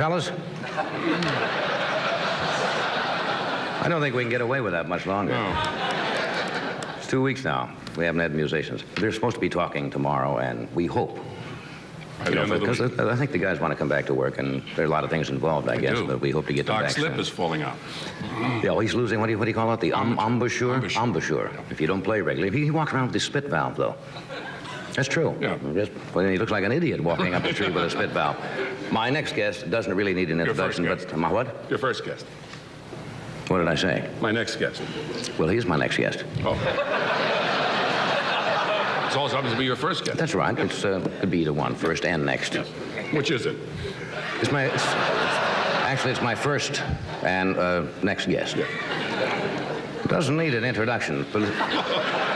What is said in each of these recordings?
Fellas? I don't think we can get away with that much longer. No. It's 2 weeks now. We haven't had musicians. They're supposed to be talking tomorrow, and we hope. Because I think the guys want to come back to work, and there are a lot of things involved, I guess, but we hope to get them back Doc's lip soon. is falling out. Yeah, oh, he's losing, what do you call it? The embouchure? Embouchure. If you don't play regularly. He walks around with his spit valve, though. That's true. Yeah. Well, he looks like an idiot walking up the tree with a spit valve. My next guest doesn't really need an introduction, but... My what? Your first guest. What did I say? My next guest. Well, he's my next guest. Oh. It's also happens to be your first guest. That's right. It's could be either one, first and next. Yes. Which is it? Actually, it's my first and next guest. Yeah. Doesn't need an introduction. But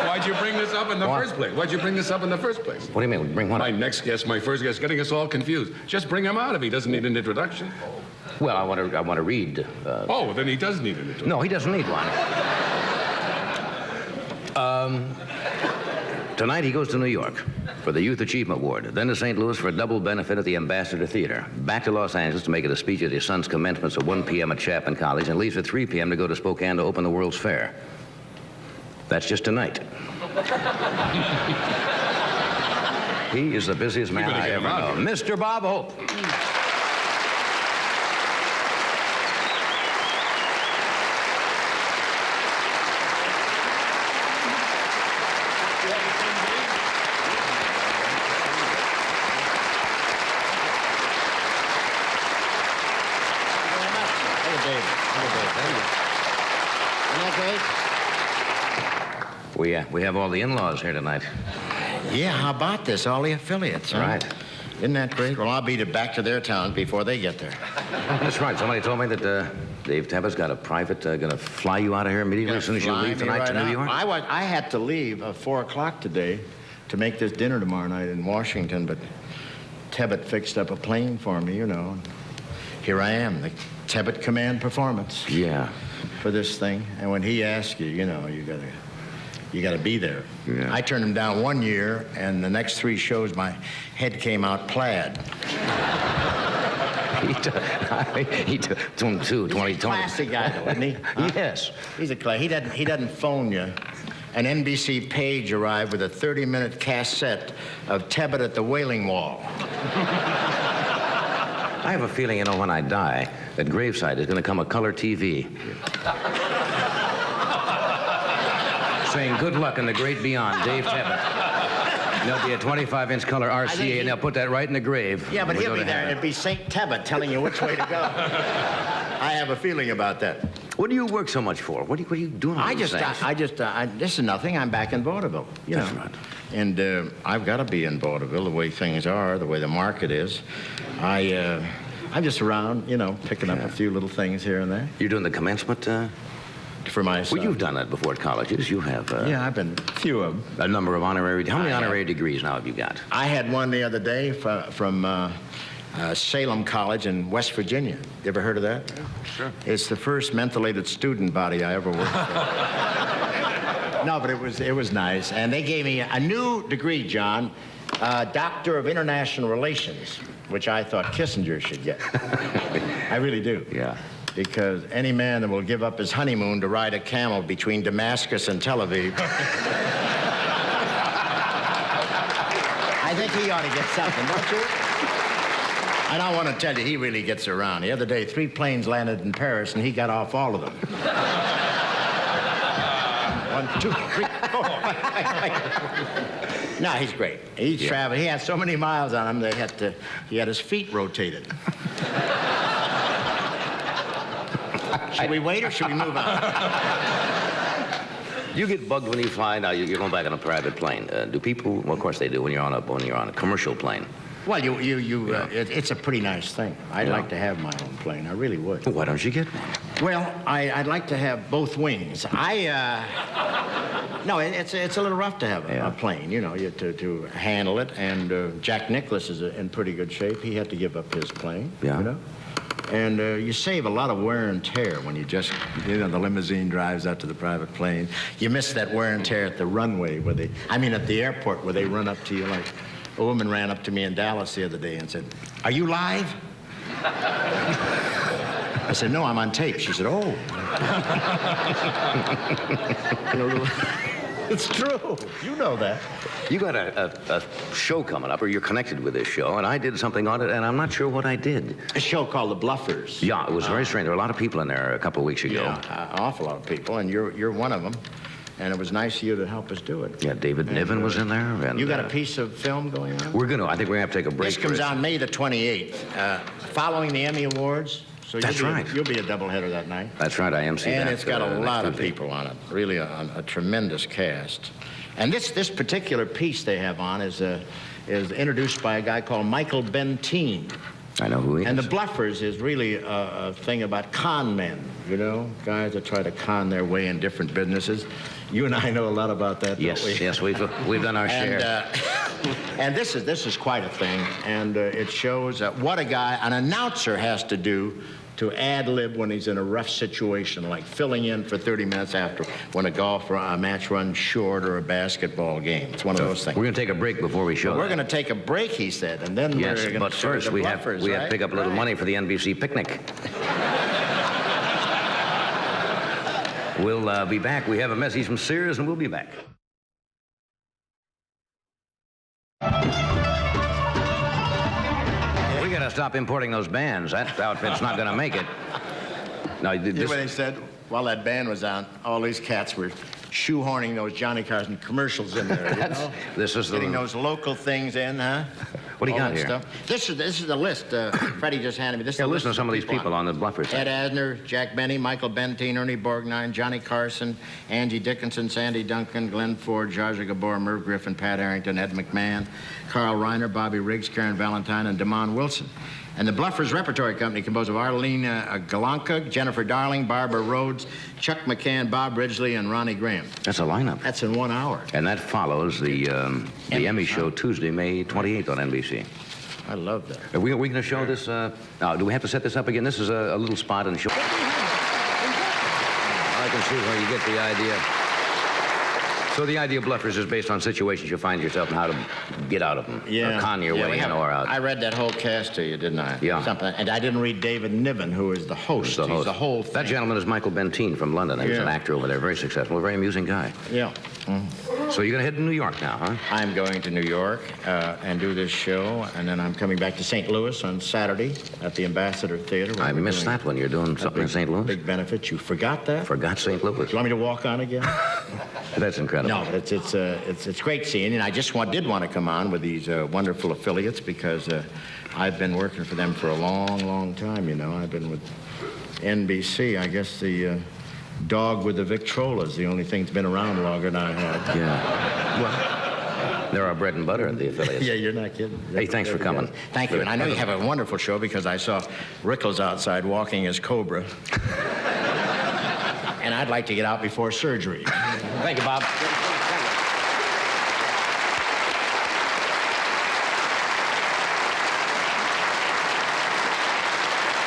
Why'd you bring this up in the first place? Why'd you bring this up in the first place? what do you mean? Bring one My up? next guest, my first guest, getting us all confused. Just bring him out if he doesn't need an introduction. Well, I want to read. Oh, then he does need an introduction. No, he doesn't need one. Tonight he goes to New York for the Youth Achievement Award, then to St. Louis for a double benefit at the Ambassador Theater, back to Los Angeles to make it a speech at his son's commencements at 1 p.m. at Chapman College, and leaves at 3 p.m. to go to Spokane to open the World's Fair. That's just tonight. He is the busiest man I ever know. Mr. Bob Hope. We have all the in-laws here tonight. Yeah, how about this? All the affiliates, huh? Right. Isn't that great? Well, I'll beat it back to their towns before they get there. That's right. Somebody told me that Dave Tebbett's got a private, going to fly you out of here immediately as soon as you leave tonight to New York. I had to leave at 4 o'clock today to make this dinner tomorrow night in Washington, but Tebbett fixed up a plane for me, you know. Here I am, the Tebbett Command Performance. Yeah. For this thing. And when he asks you, you know, you gotta be there. Yeah. I turned him down 1 year, and the next 3 shows, my head came out plaid. He took him too, 2020. Classy guy, though, isn't he? Huh? Yes. He's a class. He doesn't phone you. An NBC page arrived with a 30-minute cassette of Tebbett at the Wailing Wall. I have a feeling, you know, when I die, that graveside is going to come a color TV. Saying good luck in the great beyond, Dave Tebbett. There'll be a 25-inch color RCA, and they'll put that right in the grave. Yeah, but he'll be there. It'd be St. Tebbett telling you which way to go. I have a feeling about that. What do you work so much for? What are you doing? This is nothing. I'm back in vaudeville. You That's know. right. And I've got to be in vaudeville the way things are, the way the market is. I'm just around, you know, picking up a few little things here and there. You're doing the commencement? For my son. Well, you've done that before at colleges. You have. Yeah, I've been a few of them. A number of honorary. How many honorary degrees now have you got? I had one the other day from Salem College in West Virginia. You ever heard of that? Yeah, sure. It's the first mentholated student body I ever worked for. No, but it was nice. And they gave me a new degree, John, Doctor of International Relations, which I thought Kissinger should get. I really do. Yeah. Because any man that will give up his honeymoon to ride a camel between Damascus and Tel Aviv, I think he ought to get something, don't you? I don't want to tell you, he really gets around. The other day, 3 planes landed in Paris, and he got off all of them. 1, 2, 3, 4. No, he's great. He's traveling. He had so many miles on him, he had his feet rotated. Should we wait or should we move on? You get bugged when you fly. Now you're going back on a private plane. Do people? Well, of course they do when you're on a commercial plane. Well, it's a pretty nice thing. I'd like to have my own plane. I really would. Well, why don't you get one? Well, I'd like to have both wings. No, it's a little rough to have a plane, you know, to handle it. And Jack Nicklaus is in pretty good shape. He had to give up his plane, you know. And you save a lot of wear and tear when you just, you know, the limousine drives out to the private plane. You miss that wear and tear at the runway at the airport where they run up to you like, a woman ran up to me in Dallas the other day and said, "Are you live?" I said, no, I'm on tape. She said, oh. It's true. You know that. You got a show coming up, or you're connected with this show, and I did something on it, and I'm not sure what I did. A show called The Bluffers. Yeah, it was very strange. There were a lot of people in there a couple of weeks ago. Yeah, an awful lot of people, and you're one of them. And it was nice of you to help us do it. Yeah, David Niven was in there. And, you got a piece of film going on? We're going to. I think we're going to have to take a break. This comes out May the 28th, following the Emmy Awards. So That's right. You'll be a doubleheader that night. That's right. I MC that. And it's got a lot of Tuesday. people on it. Really a tremendous cast. And this particular piece they have on is introduced by a guy called Michael Bentine. I know who he is. And The Bluffers is really a thing about con men, you know, guys that try to con their way in different businesses. You and I know a lot about that, Yes, don't we? yes, we've done our share. And this is quite a thing, and it shows what an announcer has to do to ad-lib when he's in a rough situation, like filling in for 30 minutes after when a match runs short or a basketball game. It's one of those things. We're going to take a break before we show We're that. going to take a break, he said, and then Yes, we're going but to show first the we have Bluffers, to right? pick up a little money for the NBC picnic. We'll be back. We have a message from Sears, and we'll be back. We got to stop importing those bands. That outfit's not going to make it. No, You know this, what they said? While that band was on, all these cats were shoehorning those Johnny Carson commercials in there, you know? this is Getting the... those local things in, huh? What do you All got that here? Stuff. This is the list. Freddie just handed me. This is Yeah, the listen to list some of these people on the Bluffers. Ed Asner, Jack Benny, Michael Bentine, Ernie Borgnine, Johnny Carson, Angie Dickinson, Sandy Duncan, Glenn Ford, Zsa Gabor, Merv Griffin, Pat Harrington, Ed McMahon, Carl Reiner, Bobby Riggs, Karen Valentine, and Damon Wilson. And the Bluffers Repertory Company, composed of Arlene Galanka, Jennifer Darling, Barbara Rhodes, Chuck McCann, Bob Ridgely, and Ronnie Graham. That's a lineup. That's in 1 hour. And that follows the Emmy show Tuesday, May 28th on NBC. I love that. Are we going to show this? Now, do we have to set this up again? This is a little spot in the show. I can see where you get the idea. So the idea of Bluffers is based on situations you find yourself and how to get out of them. Yeah. Or con your Yeah, way we in have- or out. I read that whole cast to you, didn't I? Yeah. Something. And I didn't read David Niven, who is the host. He's the He's the whole thing. That gentleman is Michael Bentine from London. He was Yeah. an actor over there, very successful, a very amusing guy. Yeah. So you're going to head to New York now, huh? I'm going to New York and do this show, and then I'm coming back to St. Louis on Saturday at the Ambassador Theater. where I we're missed doing that one. You're doing a something in big- St. Louis? Big benefit. You forgot that? Forgot St. Louis. Do you want me to walk on again? That's incredible. No, it's great seeing you, and I just did want to come on with these wonderful affiliates because I've been working for them for a long, long time, you know. I've been with NBC. I guess the dog with the Victrola is the only thing that's been around longer than I have. Yeah. Well, they're our bread and butter, the affiliates. Yeah, you're not kidding. Hey, thanks for coming. Thank you, and I know you have a wonderful show because I saw Rickles outside walking as Cobra. And I'd like to get out before surgery. Thank you, Bob.